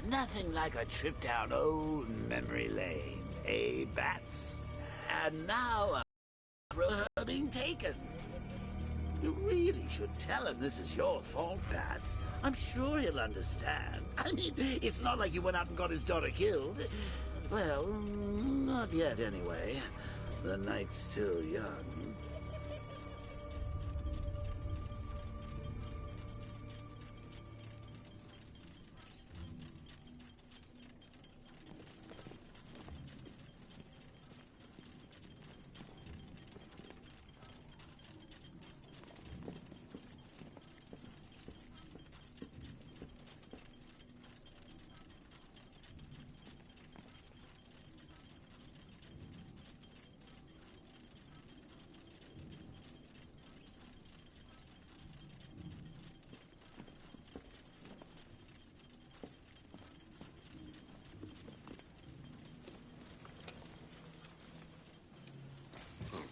Nothing like a trip down old memory lane, eh, Bats? And now are being taken. You really should tell him this is your fault, Bats. I'm sure he'll understand. I mean, it's not like you went out and got his daughter killed. Well, not yet anyway. The night's still young.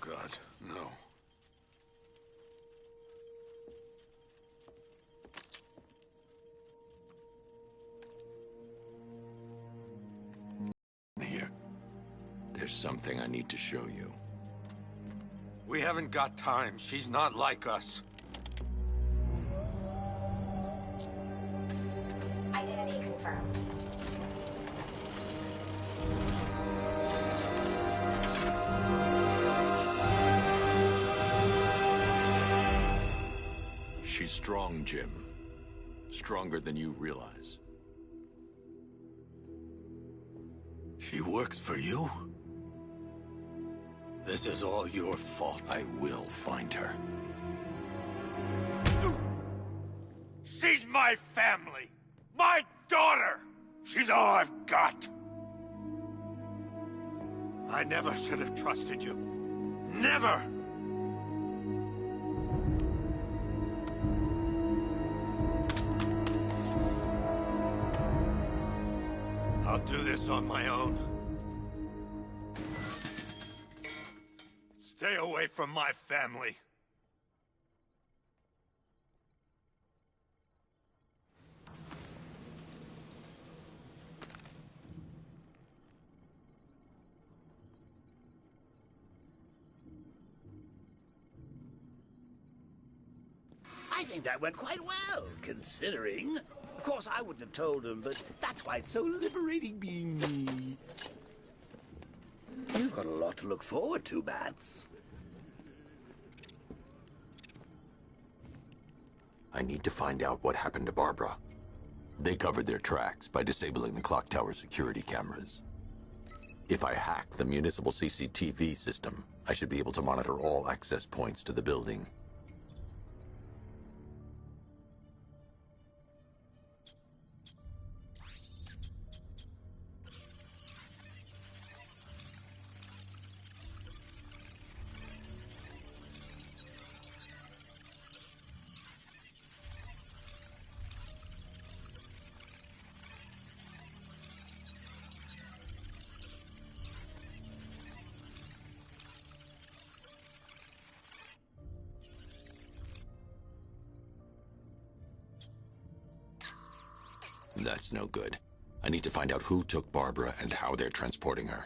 God, no. Here. There's something I need to show you. We haven't got time. She's not like us. Identity confirmed. She's strong, Jim. Stronger than you realize. She works for you? This is all your fault. I will find her. She's my family! My daughter! She's all I've got! I never should have trusted you. Never! I'll do this on my own. Stay away from my family. I think that went quite well, considering. Of course, I wouldn't have told him, but that's why it's so liberating being me. You've got a lot to look forward to, Bats. I need to find out what happened to Barbara. They covered their tracks by disabling the clock tower security cameras. If I hack the municipal CCTV system, I should be able to monitor all access points to the building. That's no good. I need to find out who took Barbara and how they're transporting her.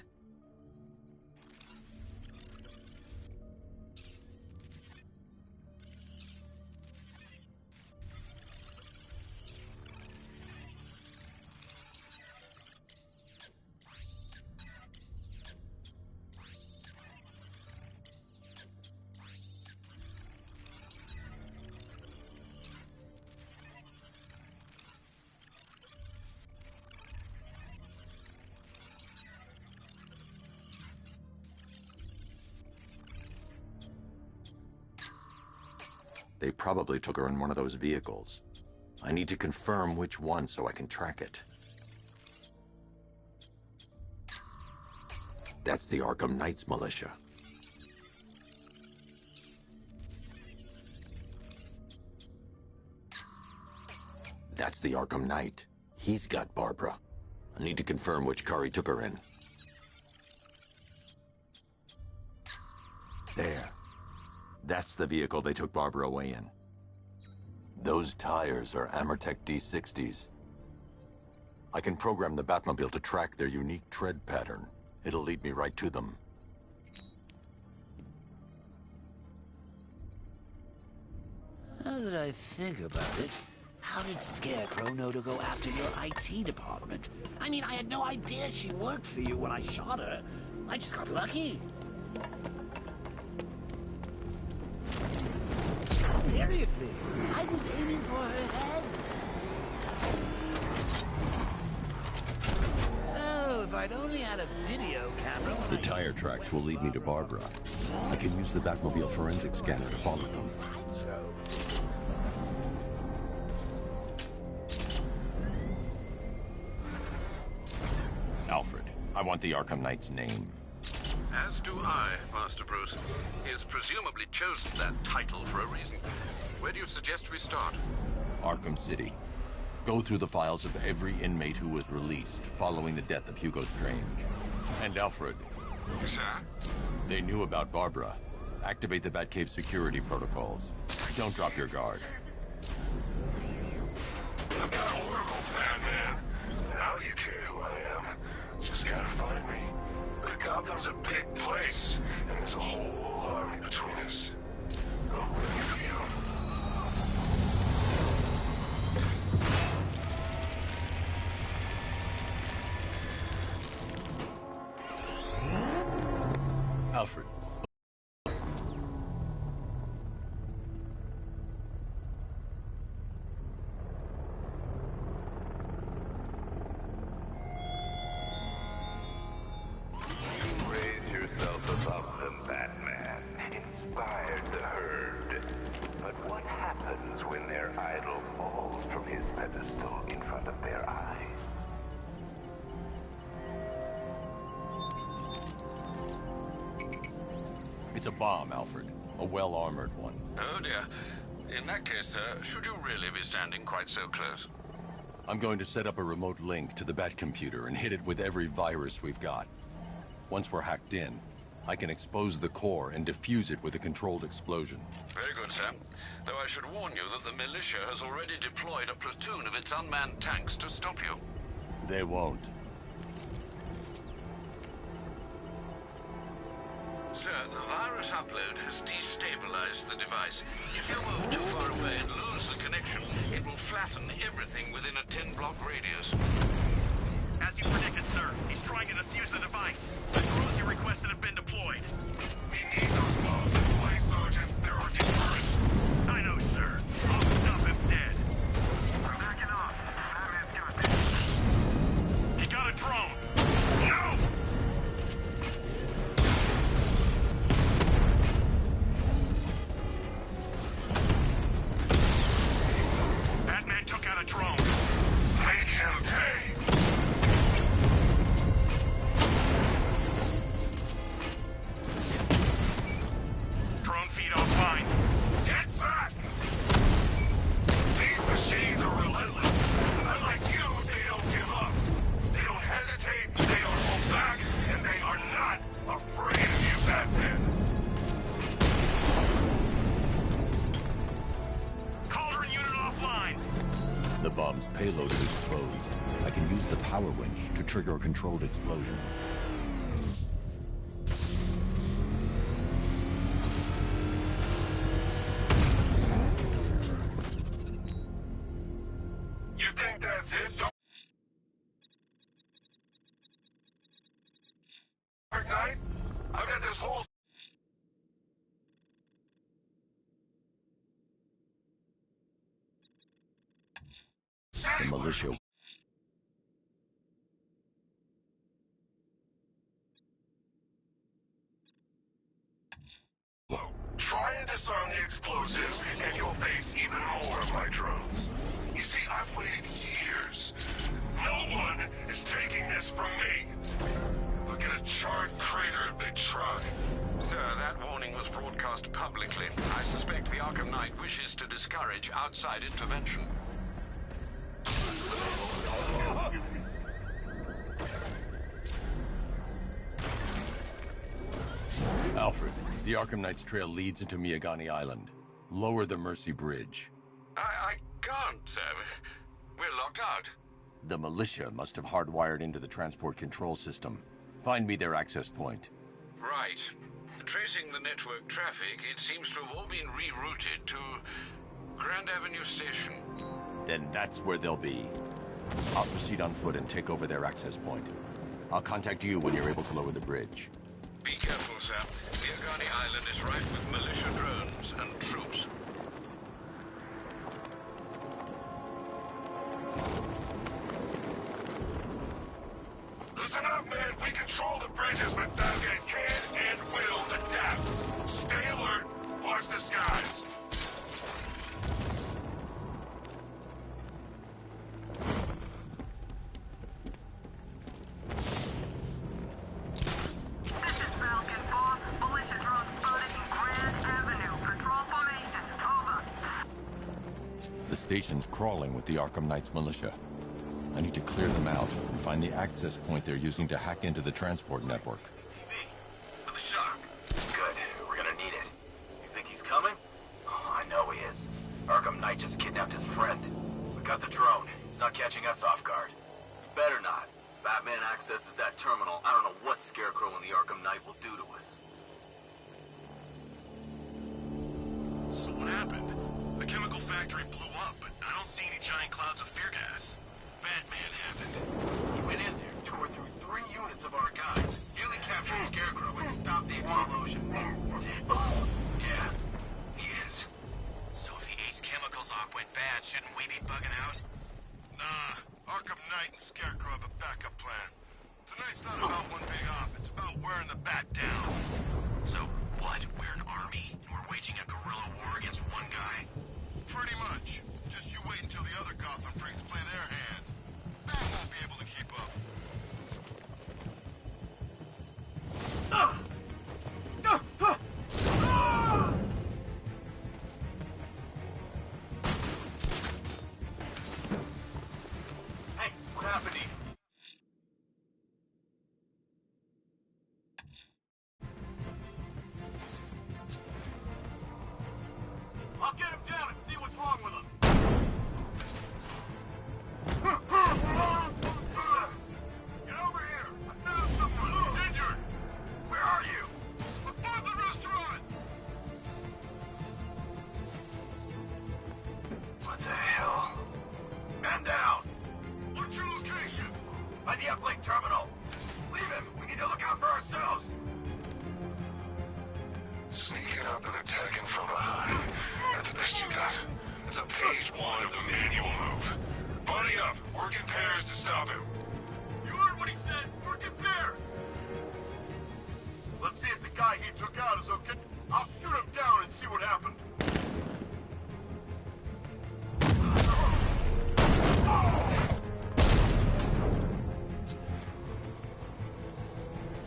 They probably took her in one of those vehicles. I need to confirm which one so I can track it. That's the Arkham Knight's militia. That's the Arkham Knight. He's got Barbara. I need to confirm which car he took her in. There. That's the vehicle they took Barbara away in. Those tires are Amertech D60s. I can program the Batmobile to track their unique tread pattern. It'll lead me right to them. Now that I think about it, how did Scarecrow know to go after your IT department? I mean, I had no idea she worked for you when I shot her. I just got lucky. Seriously, I was aiming for her head. Oh, if I'd only had a video camera when The tire tracks will lead me to Barbara. I can use the Batmobile forensic scanner to follow them. Alfred, I want the Arkham Knight's name. As do I, Master Bruce. He has presumably chosen that title for a reason. Where do you suggest we start? Arkham City. Go through the files of every inmate who was released following the death of Hugo Strange. And Alfred. Sir? They knew about Barbara. Activate the Batcave security protocols. Don't drop your guard. I've got a Oracle plan, man. Now you care who I am. Just gotta find me. But Gotham's a big place, and there's a whole army between us. I'm ready for you. Alfred. Raise yourself above them, Batman. Inspired the herd. But what happens when their idol falls from his pedestal in front of their eyes? It's a bomb, Alfred. A well-armored one. Oh dear. In that case, sir, should you really be standing quite so close? I'm going to set up a remote link to the Batcomputer and hit it with every virus we've got. Once we're hacked in, I can expose the core and defuse it with a controlled explosion. Very good, sir. Though I should warn you that the militia has already deployed a platoon of its unmanned tanks to stop you. They won't. Sir, the virus upload has destabilized the device. If you move too far away and lose the connection, it will flatten everything within a 10-block radius. As you predicted, sir, he's trying to defuse the device. The drones you requested have been deployed. We need those bombs in place, Sergeant. There are deterrents. I know, sir. I'll stop him dead. I'm backing off. He got a drone. No! Batman took out a drone. Make him pay. Drone feed offline. Get back! These machines are relentless. Unlike you, they don't give up. They don't hesitate, they don't hold back, and they are not afraid of you, Batman. Cauldron unit offline. The bomb's payload is exposed. I can use the power winch to trigger a controlled explosion. You think that's it, Dark Knight? I've got this whole... The militia Try and disarm the explosives, and you'll face even more of my drones. You see, I've waited years. No one is taking this from me. They'll get a charred crater if they try. Sir, that warning was broadcast publicly. I suspect the Arkham Knight wishes to discourage outside intervention. Alfred, the Arkham Knight's trail leads into Miagani Island. Lower the Mercy Bridge. I can't, sir. We're locked out. The militia must have hardwired into the transport control system. Find me their access point. Right. Tracing the network traffic, it seems to have all been rerouted to Grand Avenue Station. Then that's where they'll be. I'll proceed on foot and take over their access point. I'll contact you when you're able to lower the bridge. Be careful, sir. Virgani Island is rife with militia drones and troops. Listen up, man. We control the bridges, but Falcon can and will adapt. Stay alert. Watch the skies. This is Falcon 4. Militia drone spotted in Grand Avenue. Patrol formation. Over. The station's crawling with the Arkham Knights militia. I need to clear them out and find the access point they're using to hack into the transport network. For the shock. Good. We're gonna need it. You think he's coming? Oh, I know he is. Arkham Knight just kidnapped his friend. We got the drone. He's not catching us off guard. Better not. Batman accesses that terminal. I don't know what Scarecrow and the Arkham Knight will do to us. So what happened? The chemical factory blew up, but I don't see any giant clouds of fear gas. Batman happened. He went in there, tore through 3 units of our guys, nearly captured Scarecrow and stopped the explosion. Yeah, he is. So if the Ace Chemicals op went bad, shouldn't we be bugging out? Nah, Arkham Knight and Scarecrow have a backup plan. Tonight's not about one big op, it's about wearing the bat down. So what? We're an army, and we're waging a guerrilla war against one guy? Pretty much. Just you wait until the other Gotham freaks play their hand. Bat won't be able to keep up. Hey, what happened to you? I'll get him down and see what's wrong with him. Get over here. I found someone. He's injured. Where are you? Above the restaurant. What the hell? Man down! What's your location? By the uplink terminal! Leave him! We need to look out for ourselves! Sneaking up and attacking from behind. That's the best you got. It's a page 1 of the manual move. Buddy up. Work in pairs to stop him. You heard what he said! Work in pairs! Let's see if the guy he took out is okay. I'll shoot him down and see what happened.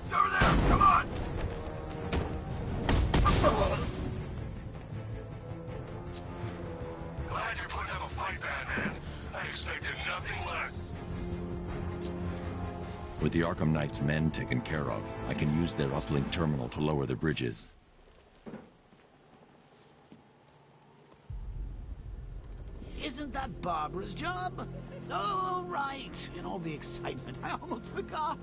It's over there! Come on! Glad you're putting up a fight, Batman. I expected nothing less. With the Arkham Knight's men taken care of, I can use their uplink terminal to lower the bridges. Isn't that Barbara's job? Oh, right. In all the excitement, I almost forgot.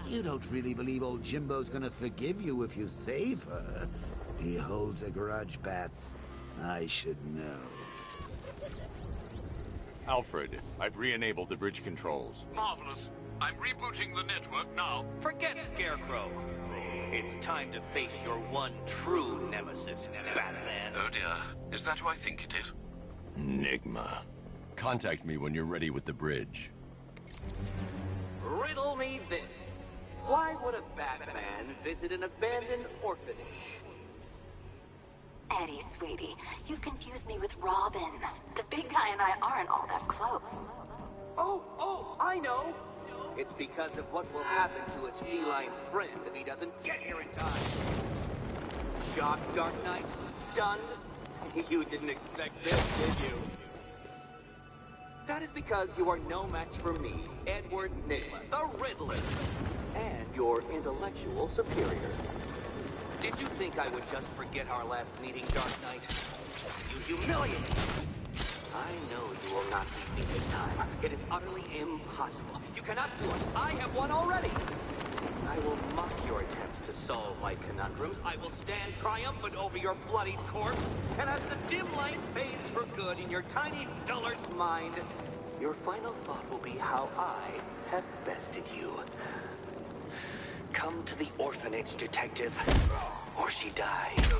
You don't really believe old Jimbo's gonna forgive you if you save her. He holds a grudge, Bats. I should know. Alfred, I've re-enabled the bridge controls. Marvelous. I'm rebooting the network now. Forget Scarecrow. It's time to face your one true nemesis, Batman. Oh dear. Is that who I think it is? Enigma. Contact me when you're ready with the bridge. Riddle me this. Why would a Batman visit an abandoned orphanage? Eddie, sweetie, you've confused me with Robin. The big guy and I aren't all that close. Oh, I know. It's because of what will happen to his feline friend if he doesn't get here in time. Shocked, Dark Knight? Stunned? You didn't expect this, did you? That is because you are no match for me, Edward Nigma, the Riddler, and your intellectual superior. Did you think I would just forget our last meeting, Dark Knight? You humiliated me. I know you will not beat me this time. It is utterly impossible. You cannot do it. I have won already. I will mock your attempts to solve my conundrums. I will stand triumphant over your bloodied corpse. And as the dim light fades for good in your tiny dullard's mind, your final thought will be how I have bested you. Come to the orphanage, detective, or she dies.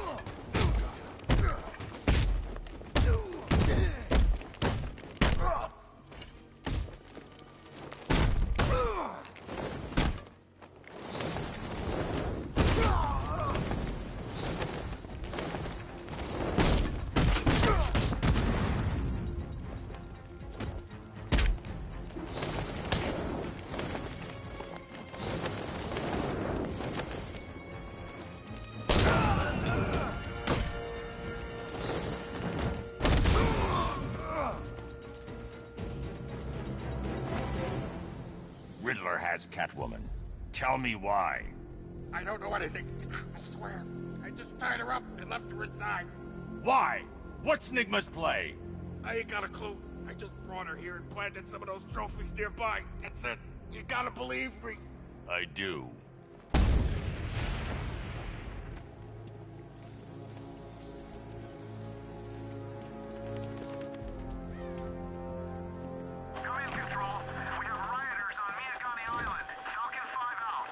Riddler has Catwoman. Tell me why. I don't know anything. I swear. I just tied her up and left her inside. Why? What's Nigma's play? I ain't got a clue. I just brought her here and planted some of those trophies nearby. That's it. You gotta believe me. I do. Come in, Control. We have rioters on Miyagami Island. Falcon 5 out.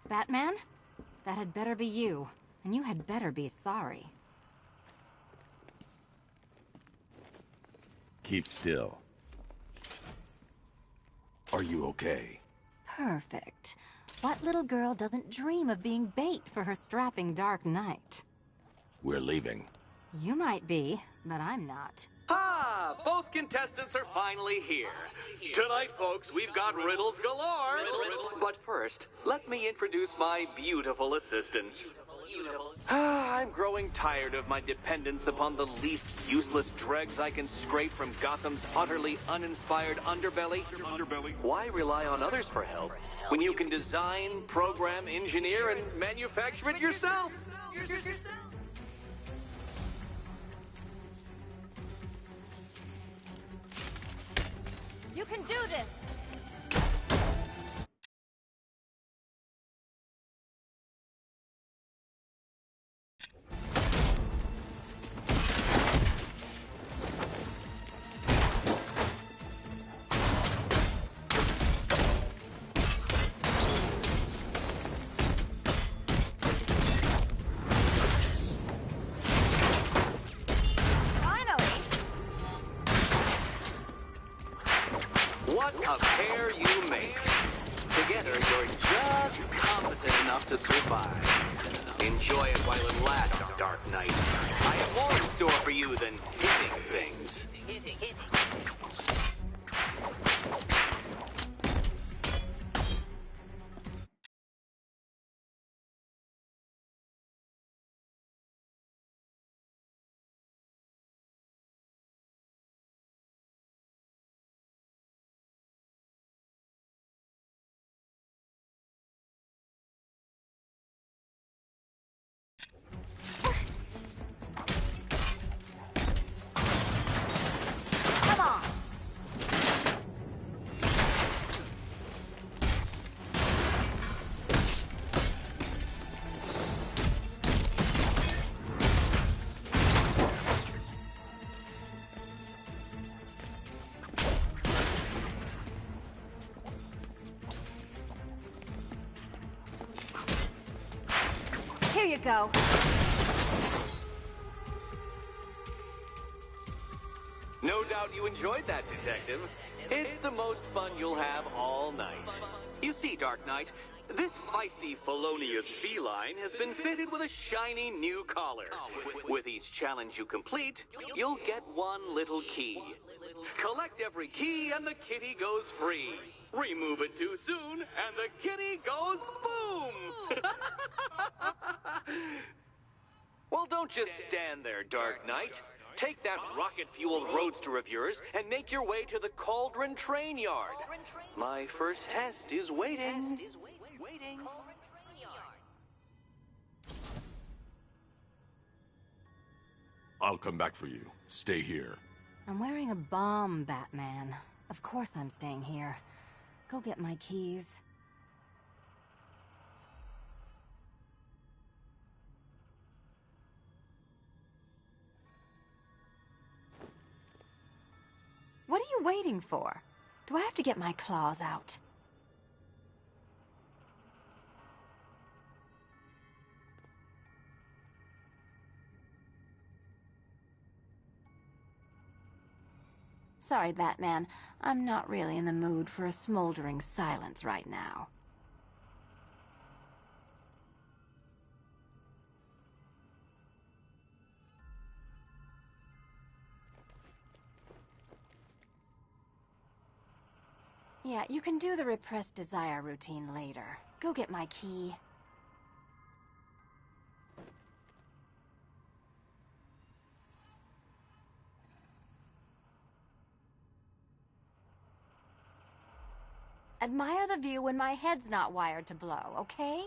Batman? That had better be you. And you had better be sorry. Keep still. Are you okay? Perfect. What little girl doesn't dream of being bait for her strapping Dark Knight? We're leaving. You might be, but I'm not. Ah, both contestants are finally here. Tonight, folks, we've got riddles galore. But first, let me introduce my beautiful assistants. I'm growing tired of my dependence upon the least useless dregs I can scrape from Gotham's utterly uninspired underbelly. Why rely on others for help when you can design, program, engineer, and manufacture it yourself? You can do this! What a pair you make. Together, you're just competent enough to survive. Enjoy it while it lasts, Dark Knight. I have more in store for you than hitting things. Here you go. No doubt you enjoyed that, Detective. It's the most fun you'll have all night. You see, Dark Knight, this feisty, felonious feline has been fitted with a shiny new collar. With each challenge you complete, you'll get one little key. Collect every key and the kitty goes free. Remove it too soon and the kitty goes boom! Well, don't just stand there, Dark Knight. Take that rocket-fueled roadster of yours and make your way to the Cauldron Train Yard. My first test is waiting. I'll come back for you. Stay here. I'm wearing a bomb, Batman. Of course I'm staying here. Go get my keys. What are you waiting for? Do I have to get my claws out? Sorry, Batman. I'm not really in the mood for a smoldering silence right now. Yeah, you can do the repressed desire routine later. Go get my key. Admire the view when my head's not wired to blow, okay?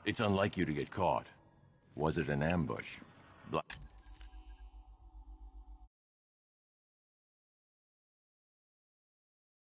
It's unlike you to get caught. Was it an ambush?